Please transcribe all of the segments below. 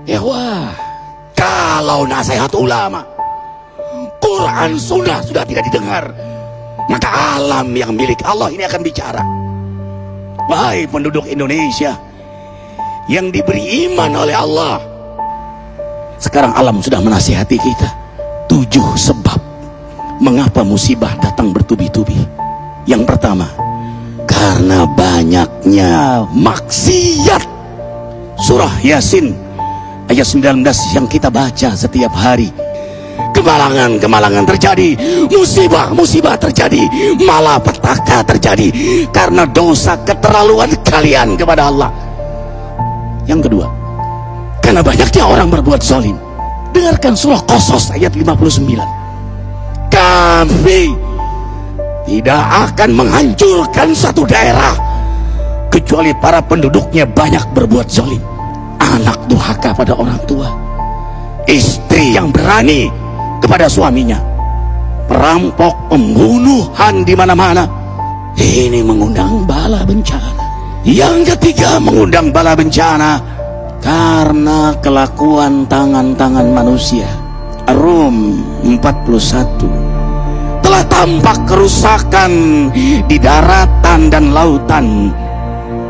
Ya wah, kalau nasihat ulama, Quran sunnah sudah tidak didengar, maka alam yang milik Allah ini akan bicara. Wahai penduduk Indonesia yang diberi iman oleh Allah, sekarang alam sudah menasihati kita 7 sebab mengapa musibah datang bertubi-tubi. Yang pertama, karena banyaknya maksiat. Surah Yasin ayat 19 yang kita baca setiap hari. Kemalangan terjadi, musibah terjadi, malapetaka terjadi karena dosa keterlaluan kalian kepada Allah. Yang kedua, karena banyaknya orang berbuat zalim. Dengarkan surah Qasas ayat 59. Kami tidak akan menghancurkan satu daerah kecuali para penduduknya banyak berbuat zalim. Anak durhaka pada orang tua, istri yang berani kepada suaminya, perampok, pembunuhan di mana-mana. Ini mengundang bala bencana. Yang ketiga, mengundang bala bencana karena kelakuan tangan-tangan manusia. Rum 41. Telah tampak kerusakan di daratan dan lautan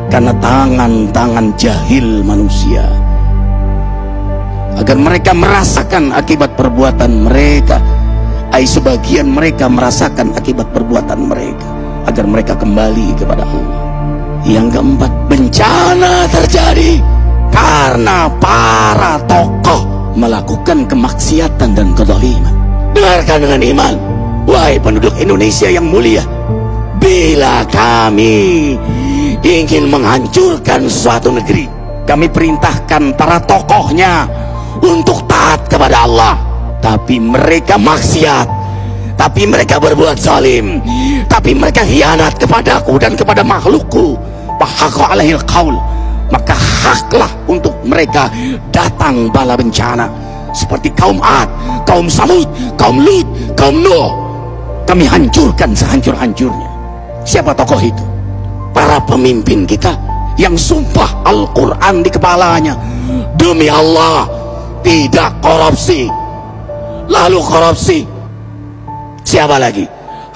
karena tangan-tangan jahil manusia, agar mereka merasakan akibat perbuatan mereka. Sebagian mereka merasakan akibat perbuatan mereka, agar mereka kembali kepada Allah. Yang keempat, bencana terjadi karena para tokoh melakukan kemaksiatan dan kezaliman. Dengarkan dengan iman, wahai penduduk Indonesia yang mulia, bila kami ingin menghancurkan suatu negeri, kami perintahkan para tokohnya untuk taat kepada Allah, tapi mereka maksiat, tapi mereka berbuat zalim, tapi mereka khianat kepadaku dan kepada makhlukku. Fahaqa alaihil qaul, maka haklah untuk mereka datang bala bencana seperti kaum Ad, kaum Samud, kaum Lut, kaum Nuh. Kami hancurkan sehancur-hancurnya. Siapa tokoh itu? Para pemimpin kita yang sumpah Al-Quran di kepalanya, demi Allah tidak korupsi. Lalu korupsi. Siapa lagi?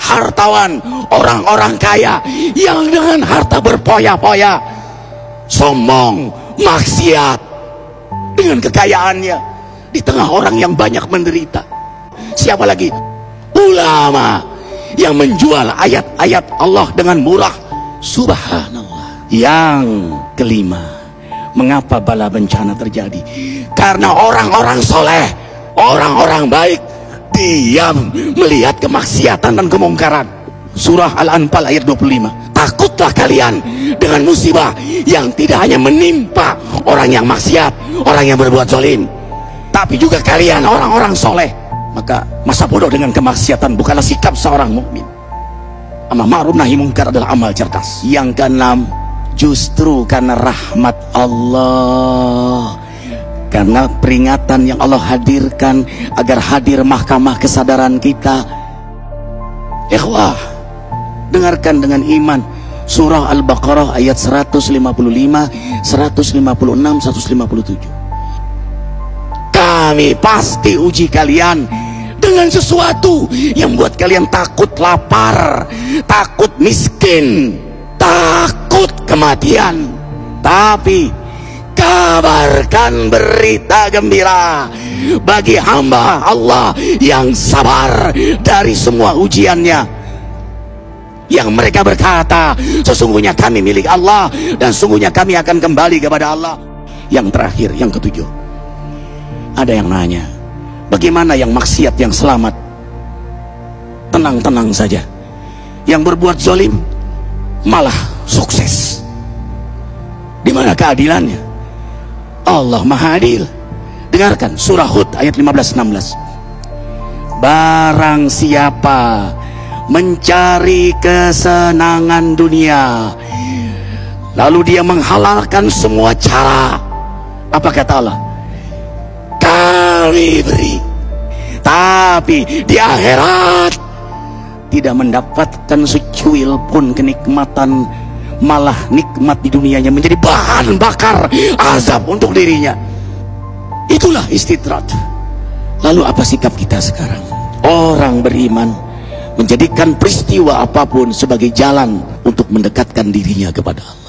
Hartawan, orang-orang kaya yang dengan harta berpoya-poya, sombong, maksiat dengan kekayaannya di tengah orang yang banyak menderita. Siapa lagi? Ulama yang menjual ayat-ayat Allah dengan murah. Subhanallah. Yang kelima, mengapa bala bencana terjadi? Karena orang-orang soleh, orang-orang baik diam melihat kemaksiatan dan kemungkaran. Surah Al-Anfal ayat 25. Takutlah kalian dengan musibah yang tidak hanya menimpa orang yang maksiat, orang yang berbuat zalim, tapi juga kalian orang-orang soleh. Maka masa bodoh dengan kemaksiatan bukanlah sikap seorang mukmin. Amar ma'ruf nahi munkar adalah amal cerdas. Yang keenam, justru karena rahmat Allah, karena peringatan yang Allah hadirkan agar hadir mahkamah kesadaran kita. Ikhwah, dengarkan dengan iman surah Al-Baqarah ayat 155, 156, 157. Kami pasti uji kalian dengan sesuatu yang buat kalian takut lapar, takut miskin, takut kematian. Tapi kabarkan berita gembira bagi hamba Allah yang sabar dari semua ujiannya, yang mereka berkata, sesungguhnya kami milik Allah dan sesungguhnya kami akan kembali kepada Allah. Yang terakhir, yang ketujuh, ada yang nanya, bagaimana yang maksiat yang selamat? Tenang-tenang saja. Yang berbuat zalim malah sukses. Di mana keadilannya? Allah Maha Adil. Dengarkan surah Hud ayat 15-16. Barang siapa mencari kesenangan dunia, lalu dia menghalalkan semua cara, apa kata Allah? Kami beri, tapi di akhirat tidak mendapatkan secuil pun kenikmatan, malah nikmat di dunianya menjadi bahan bakar azab untuk dirinya. Itulah istidrat. Lalu apa sikap kita sekarang? Orang beriman menjadikan peristiwa apapun sebagai jalan untuk mendekatkan dirinya kepada Allah.